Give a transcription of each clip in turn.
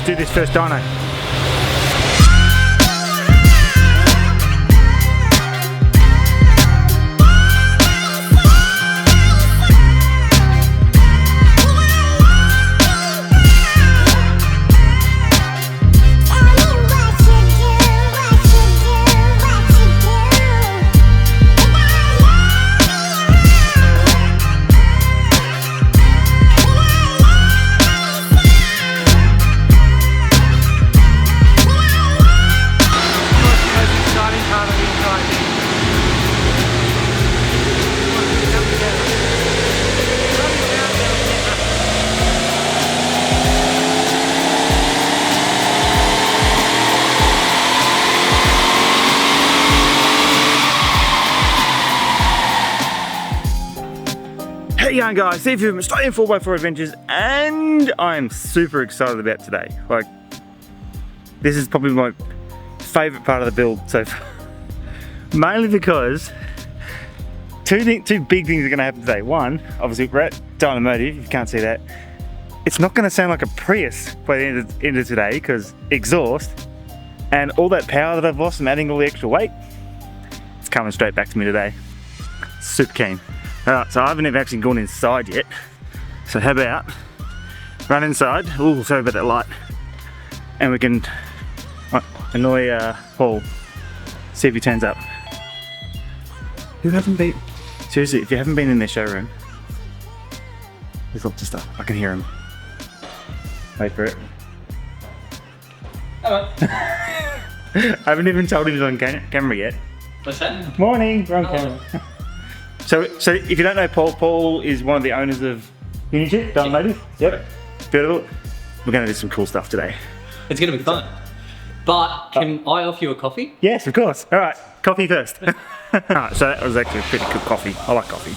let's do this first dyno. Hey young guys, Steve here from Australian 4x4 Adventures, and I'm super excited about today. Like, this is probably my favourite part of the build so far. Mainly because two big things are going to happen today. One, obviously we're at Dynomotive, if you can't see that. It's not going to sound like a Prius by the end of today, because exhaust and all that power that I've lost from adding all the extra weight, it's coming straight back to me today. Super keen. Alright, so I haven't even actually gone inside yet. So how about run inside? Ooh, sorry about that light. And we can annoy Paul. See if he turns up. Who haven't been? Seriously, if you haven't been in their showroom, there's lots of stuff. I can hear him. Wait for it. Hello. I haven't even told him he's on camera yet. What's that? Morning, we're on camera. So if you don't know Paul is one of the owners of UNI X, Dynomotive. Yep. Beautiful. We're going to do some cool stuff today. It's going to be fun. But can I offer you a coffee? Yes, of course. All right, coffee first. Alright, so that was actually a pretty good coffee. I like coffee.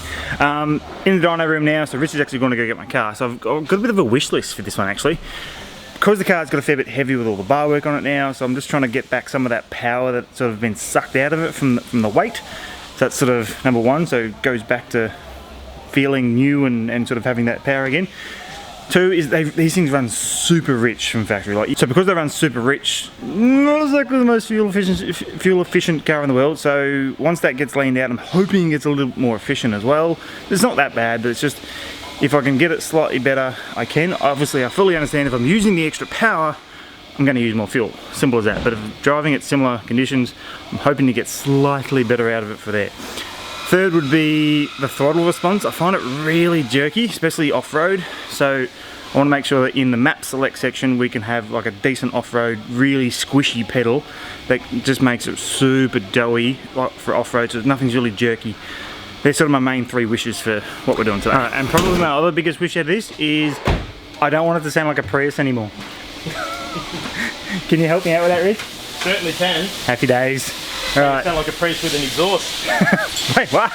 In the dyno room now, so Richard's actually going to go get my car. So I've got a bit of a wish list for this one actually. Because the car's got a fair bit heavy with all the bar work on it now, so I'm just trying to get back some of that power that's sort of been sucked out of it from the weight. So that's sort of number one, so it goes back to feeling new and sort of having that power again. Two is these things run super rich from factory. So because they run super rich, not exactly the most fuel efficient car in the world. So once that gets leaned out, I'm hoping it's a little more efficient as well. It's not that bad, but it's just, if I can get it slightly better, I can. Obviously, I fully understand if I'm using the extra power, I'm going to use more fuel. Simple as that. But if driving at similar conditions, I'm hoping to get slightly better out of it for that. Third would be the throttle response. I find it really jerky, especially off-road. So I want to make sure that in the map select section we can have like a decent off-road, really squishy pedal that just makes it super doughy for off-road, so nothing's really jerky. They're sort of my main three wishes for what we're doing today. Alright, and probably my other biggest wish out of this is I don't want it to sound like a Prius anymore. Can you help me out with that, Rich? Certainly can. Happy days. Alright. Sound like a Prius with an exhaust. Wait, what?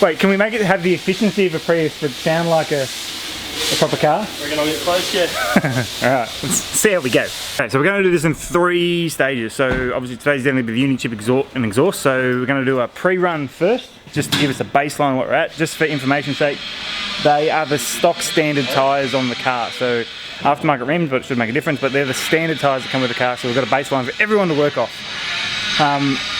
Wait, can we make it have the efficiency of a Prius but sound like a proper car? Reckon I'll get close, yeah. Alright, let's see how we go. Okay, so we're going to do this in 3 stages. So obviously today's going to be the UNI X and exhaust. So we're going to do a pre-run first, just to give us a baseline of what we're at. Just for information's sake, they are the stock standard tyres on the car. So aftermarket rims, but it should make a difference, but they're the standard tyres that come with the car, so we've got a baseline for everyone to work off.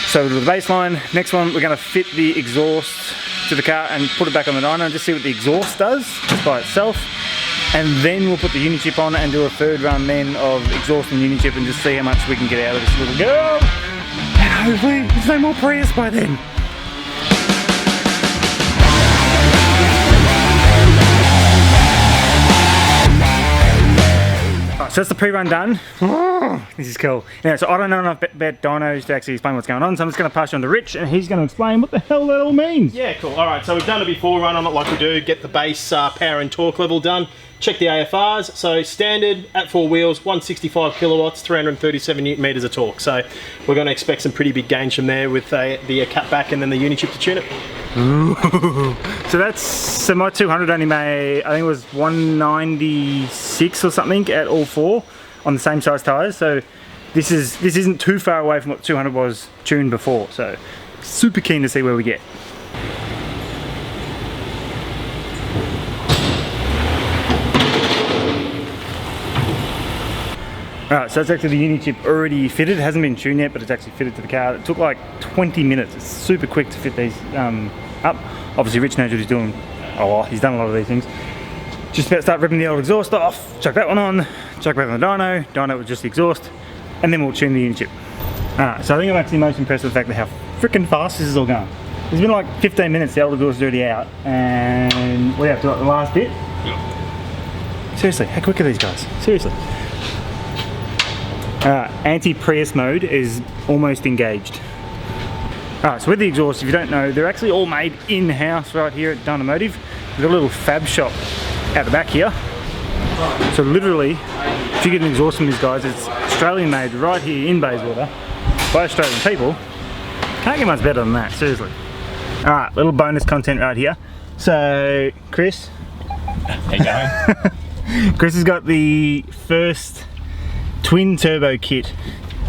So we'll do the baseline. Next one, we're going to fit the exhaust to the car and put it back on the dyno and just see what the exhaust does just by itself. And then we'll put the UNI X on and do a third run then of exhaust and UNI X and just see how much we can get out of this little girl. And hopefully there's no more Prius by then. So that's the pre-run done. Oh, this is cool. Yeah, so I don't know enough about dynos to actually explain what's going on, so I'm just going to pass you on to Rich and he's going to explain what the hell that all means. Yeah, cool. Alright, so we've done a before run on it like we do, get the base power and torque level done. Check the AFRs. So standard at 4 wheels, 165 kilowatts, 337 newton meters of torque. So we're going to expect some pretty big gains from there with the cut back and then the UNI X to tune it. Ooh. So my 200 only made, I think it was 196 or something at all 4 on the same size tyres. So this isn't too far away from what 200 was tuned before. So super keen to see where we get. Alright, so that's actually the uni chip already fitted. It hasn't been tuned yet, but it's actually fitted to the car. It took like 20 minutes. It's super quick to fit these up. Obviously Rich knows what he's doing. Oh well, he's done a lot of these things. Just about to start ripping the old exhaust off, chuck that one on, chuck back on the dyno, dyno with just the exhaust, and then we'll tune the uni chip. Alright, so I think I'm actually most impressed with the fact that how freaking fast this is all going. It's been like 15 minutes, the old exhaust is already out, and what do you have to like the last bit? Yeah. Seriously, how quick are these guys? Seriously. Anti-Prius mode is almost engaged. Alright, so with the exhaust, if you don't know, they're actually all made in-house right here at Dynomotive. We've got a little fab shop out the back here. So literally, if you get an exhaust from these guys, it's Australian made right here in Bayswater by Australian people. Can't get much better than that, seriously. Alright, little bonus content right here. So, Chris. How you going? Chris has got the first twin turbo kit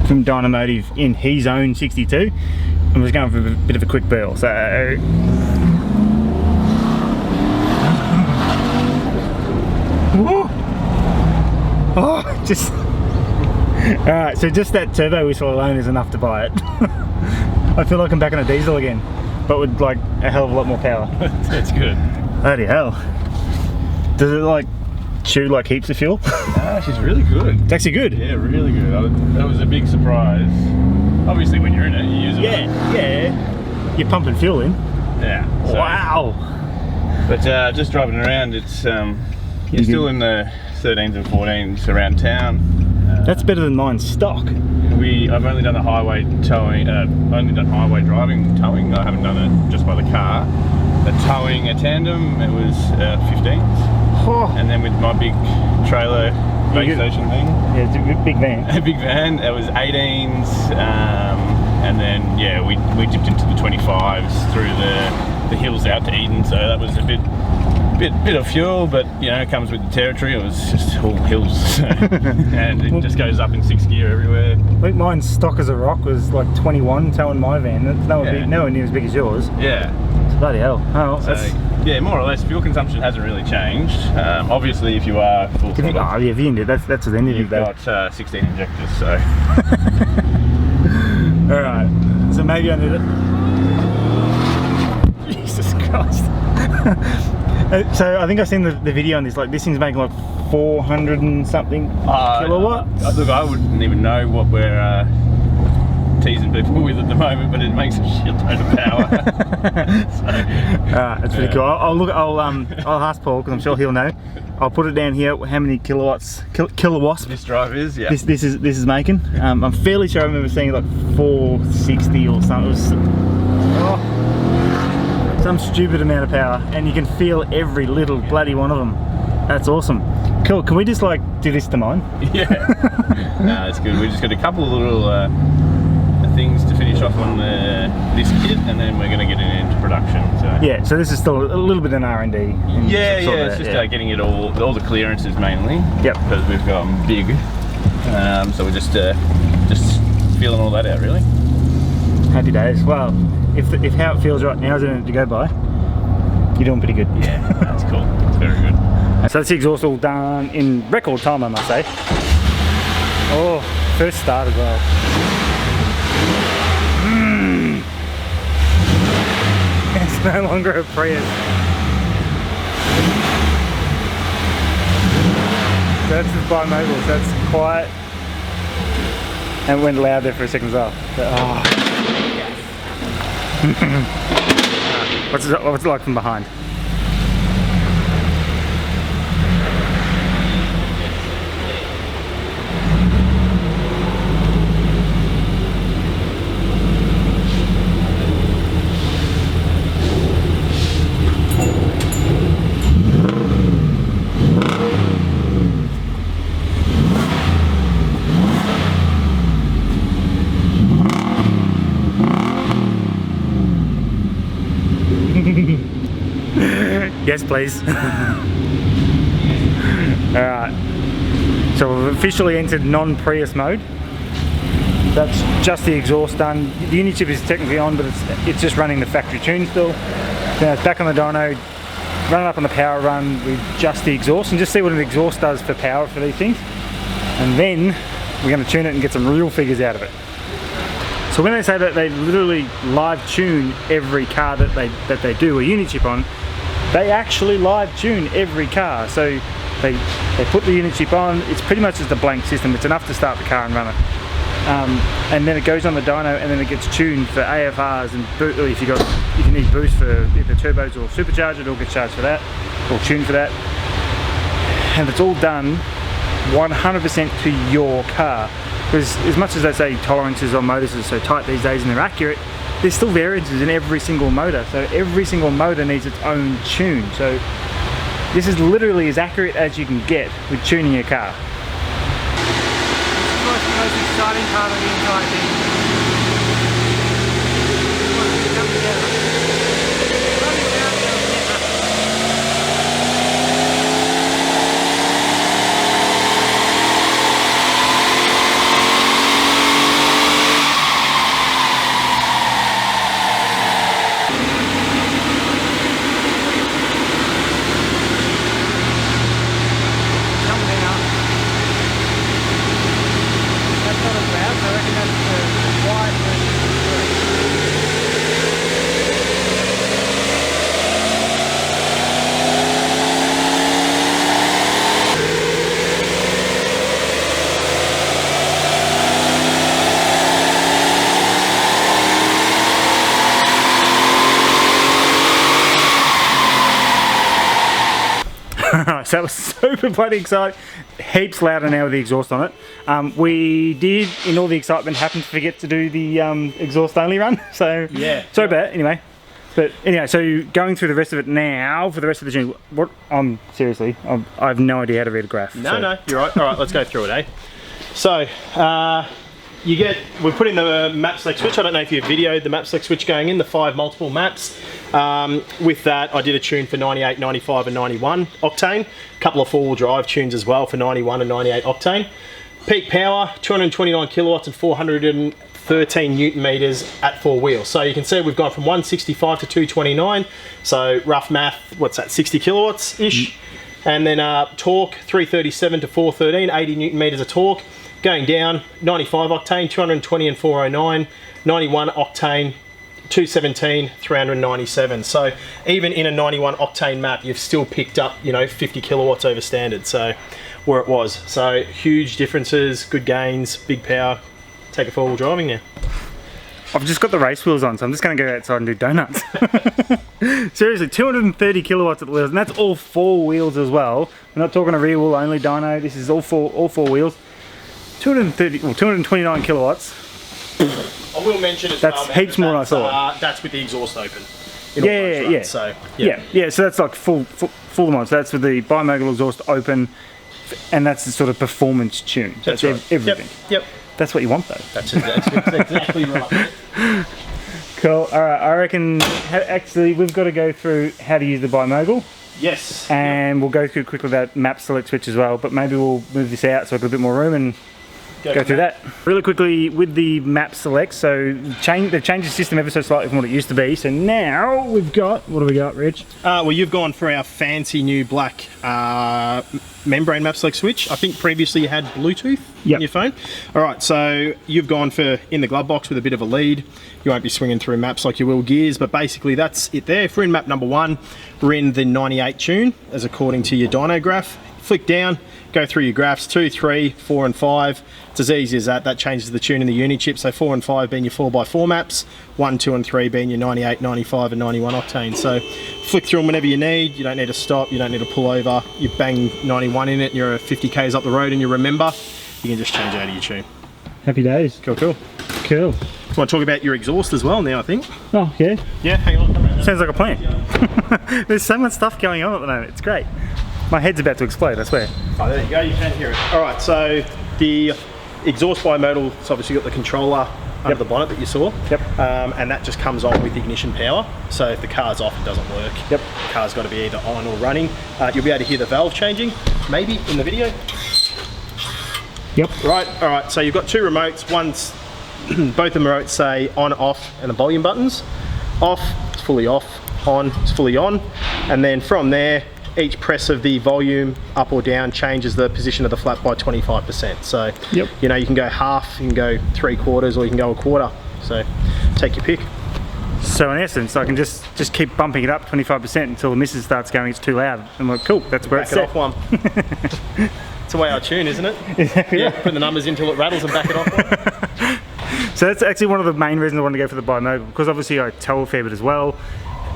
from Dynomotive in his own 62. I'm just going for a bit of a quick burl, so... Oh, just... Alright, so just that turbo whistle alone is enough to buy it. I feel like I'm back on a diesel again, but with like a hell of a lot more power. That's good. Bloody hell. Does it like chew like heaps of fuel? Ah, she's really good. It's actually good. Yeah, really good. That was a big surprise. Obviously when you're in it, you use it. Yeah. You're pumping fuel in. Yeah. So, wow. But just driving around, it's you're still in the 13s and 14s around town. That's better than mine stock. I've only done the highway towing, only done highway driving towing. I haven't done it just by the car. The towing a tandem, it was 15s. Oh. And then with my big trailer base station thing. Yeah, it's a big van. A big van, it was 18s. And then, yeah, we dipped into the 25s through the hills out to Eden. So that was a bit of fuel, but you know, it comes with the territory. It was just all hills, and it just goes up in 6th gear everywhere. I think mine's stock as a rock was like 21 towing my van. That's nowhere near as big as yours. Yeah. Bloody hell. Oh, so, yeah, more or less, fuel consumption hasn't really changed. Obviously, if you are full throttle, oh yeah, if you can do that's what they need to do. You've got 16 injectors, so. All right. So maybe I need it. Jesus Christ. So I think I've seen the video on this, like this thing's making like 400 and something kilowatts. Look, I wouldn't even know what we're teasing people with at the moment, but it makes a shit ton of power. That's pretty cool. I'll ask Paul because I'm sure he'll know. I'll put it down here how many kilowatts this drive is. Yeah. This is making. I'm fairly sure I remember seeing like 460 or something. It was, some stupid amount of power, and you can feel every little bloody one of them. That's awesome. Cool. Can we just like do this to mine? Yeah. No, it's good. We just got a couple of little things to finish off on this kit, and then we're going to get it into production. So. Yeah. So this is still a little bit in R&D. Yeah. It's just getting it all the clearances mainly. Yep. Because we've gone big. So we're just feeling all that out really. Happy days. Well, if how it feels right now is anything to go by, you're doing pretty good. Yeah, that's cool. It's very good. So that's the exhaust all done in record time, I must say. Oh, first start as well. It's no longer a Prius. That's the by mogul, so that's quiet. And it went loud there for a second as well. But, what's it like from behind? Yes, please. Alright, so we've officially entered non-Prius mode. That's just the exhaust done. The uni chip is technically on, but it's just running the factory tune still. Now it's back on the dyno, running up on the power run with just the exhaust, and just see what an exhaust does for power for these things. And then we're going to tune it and get some real figures out of it. So when they say that they literally live tune every car that they do a Uni chip on, they actually live tune every car. So they put the Uni chip on, it's pretty much just a blank system, it's enough to start the car and run it. And then it goes on the dyno and then it gets tuned for AFRs and if you need boost for either turbos or supercharged, it all gets charged for that, or tuned for that. And it's all done 100% to your car. Because as much as they say tolerances on motors are so tight these days and they're accurate, there's still variances in every single motor. So every single motor needs its own tune. So this is literally as accurate as you can get with tuning your car. This is the most exciting part of the entire thing. So that was super bloody exciting. Heaps louder now with the exhaust on it. We did, in all the excitement, happen to forget to do the exhaust only run. So yeah, sorry about it anyway. But anyway, so going through the rest of it now for the rest of the tune. Seriously, I have no idea how to read a graph. No, you're right. All right, let's go through it, eh? So we put in the map select switch. I don't know if you've videoed the map select switch going in, the 5 multiple maps. With that, I did a tune for 98, 95 and 91 octane. A couple of 4-wheel drive tunes as well for 91 and 98 octane. Peak power, 229 kilowatts and 413 newton meters at 4 wheels. So you can see we've gone from 165 to 229. So rough math, what's that, 60 kilowatts-ish? And then torque, 337 to 413, 80 newton meters of torque. Going down, 95 octane, 220 and 409, 91 octane, 217, 397. So even in a 91 octane map, you've still picked up, 50 kilowatts over standard. So where it was. So huge differences, good gains, big power. Take it 4-wheel driving now. I've just got the race wheels on, so I'm just going to go outside and do donuts. Seriously, 230 kilowatts at the wheels, and that's all 4 wheels as well. We're not talking a rear wheel only dyno. This is all four wheels. 229 kilowatts. I will mention as that's heaps more than I thought. That's with the exhaust open. Yeah. So so that's like full on. So that's with the bi-mogul exhaust open, and that's the sort of performance tune. So that's right. Everything. Yep. That's what you want, though. That's exactly right. Cool. All right. I reckon actually we've got to go through how to use the bi-mogul. Yes. And we'll go through quickly that map select switch as well. But maybe we'll move this out so I've got a bit more room and go through that. Really quickly with the map select. So they've changed the system ever so slightly from what it used to be. So now we've got, what do we got, Rich? Well, you've gone for our fancy new black membrane map select switch. I think previously you had Bluetooth in your phone. All right, so you've gone for in the glove box with a bit of a lead. You won't be swinging through maps like you will gears, but basically that's it there. If we're in map number 1, we're in the 98 tune as according to your dyno graph. Flick down, go through your graphs, 2, 3, 4 and 5. It's as easy as that. That changes the tune in the Uni chip. So 4 and 5 being your 4x4 maps, 1, 2 and 3 being your 98, 95 and 91 octane. So flick through them whenever you need. You don't need to stop, you don't need to pull over. You bang 91 in it and you're 50 k's up the road and you remember, you can just change out of your tune. Happy days. Cool. Cool. So I want to talk about your exhaust as well now, I think. Oh, yeah. Yeah, hang on. Sounds like a plan. There's so much stuff going on at the moment. It's great. My head's about to explode, I swear. Oh, there you go, you can hear it. All right, so the exhaust bi-modal, it's obviously got the controller under the bonnet that you saw. Yep. And that just comes on with ignition power. So if the car's off, it doesn't work. Yep. The car's got to be either on or running. You'll be able to hear the valve changing, maybe in the video. Yep. Right, all right, so you've got 2 remotes. One's, both the remotes say on, off, and the volume buttons. Off, it's fully off. On, it's fully on. And then from there, each press of the volume up or down changes the position of the flap by 25%. So, Yep. you know, you can go half, you can go 3/4, or you can go 1/4. So, take your pick. So in essence, I can just keep bumping it up 25% until the missus starts going, it's too loud. I'm like, cool, that's where it's Back it set. off one. It's the way I tune, isn't it? Yeah, put the numbers in until it rattles and back it off one. So that's actually one of the main reasons I wanted to go for the bimodal, because obviously I tow a fair bit as well.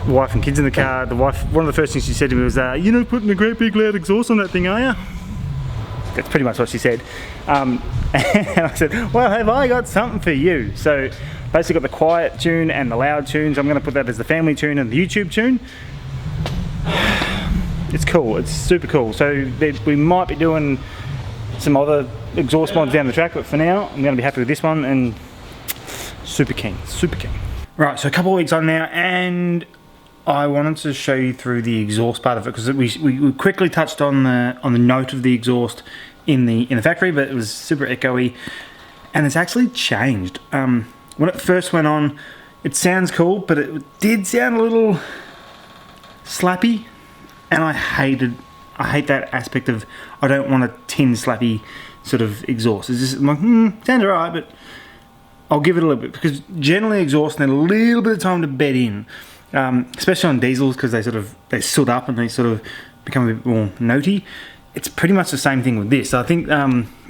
Wife and kids in the car. The wife, one of the first things she said to me was, you're not putting a great big loud exhaust on that thing, are you? That's pretty much what she said. And I said, well, have I got something for you? So basically got the quiet tune and the loud tunes. I'm going to put that as the family tune and the YouTube tune. It's cool, it's super cool. So we might be doing some other exhaust mods down the track, but for now I'm going to be happy with this one and super keen, super keen. Right, so a couple of weeks on now, and I wanted to show you through the exhaust part of it, because we quickly touched on the note of the exhaust in the factory, but it was super echoey, and it's actually changed. When it first went on, it sounds cool, but it did sound a little slappy, and I hate that aspect of, I don't want a tin slappy sort of exhaust. It's just, I'm like, sounds alright, but I'll give it a little bit, because generally exhaust need a little bit of time to bed in, especially on diesels, because they soot up and they sort of become a bit more notey. It's pretty much the same thing with this. I think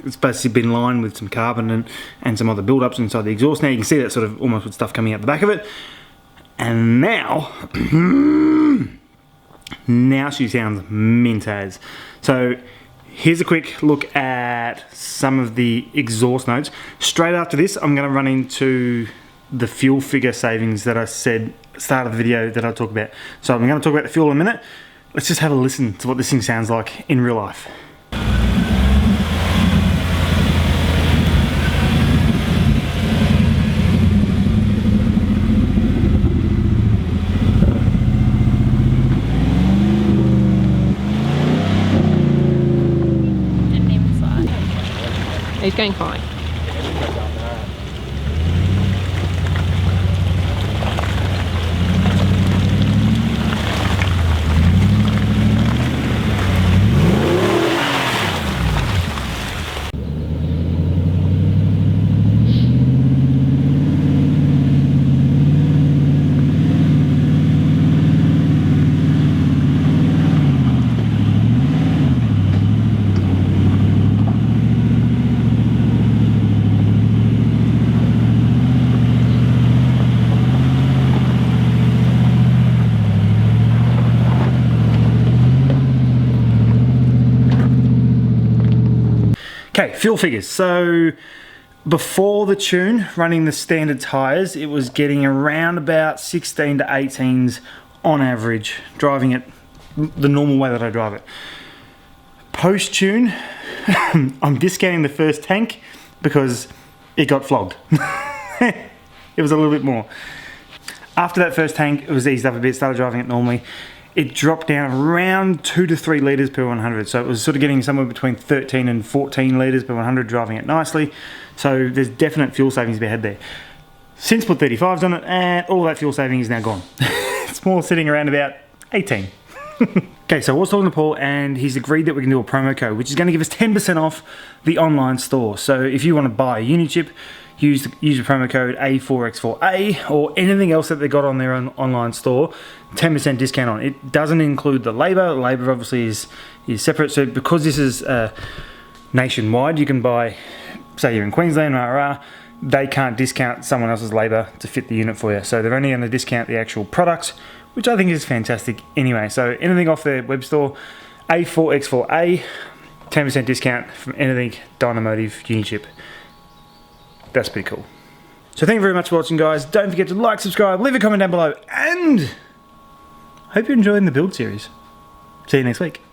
it's basically been lined with some carbon and some other build-ups inside the exhaust. Now you can see that sort of almost with stuff coming out the back of it. And now, now she sounds mint as. So here's a quick look at some of the exhaust notes. Straight after this, I'm going to run into the fuel figure savings that I said at the start of the video that I'll talk about. So I'm going to talk about the fuel in a minute. Let's just have a listen to what this thing sounds like in real life. He's going fine. Okay, fuel figures. So before the tune, running the standard tyres, it was getting around about 16 to 18s on average, driving it the normal way that I drive it. Post tune, I'm discounting the first tank because it got flogged. It was a little bit more. After that first tank, it was eased up a bit, started driving it normally. It dropped down around 2 to 3 litres per 100. So it was sort of getting somewhere between 13 and 14 litres per 100, driving it nicely. So there's definite fuel savings to be had there. Since put 35s on it, and all that fuel saving is now gone. It's more sitting around about 18. Okay, so I was talking to Paul, and he's agreed that we can do a promo code, which is going to give us 10% off the online store. So if you want to buy a UNI chip, use the promo code A4X4A or anything else that they got on their own online store, 10% discount on it. It doesn't include the labour. Labour obviously is separate. So because this is nationwide, you can buy, say you're in Queensland, they can't discount someone else's labour to fit the unit for you. So they're only going to discount the actual products, which I think is fantastic anyway. So anything off their web store, A4X4A, 10% discount from anything Dynomotive UNI chip. That's pretty cool. So thank you very much for watching, guys. Don't forget to like, subscribe, leave a comment down below, and hope you're enjoying the build series. See you next week.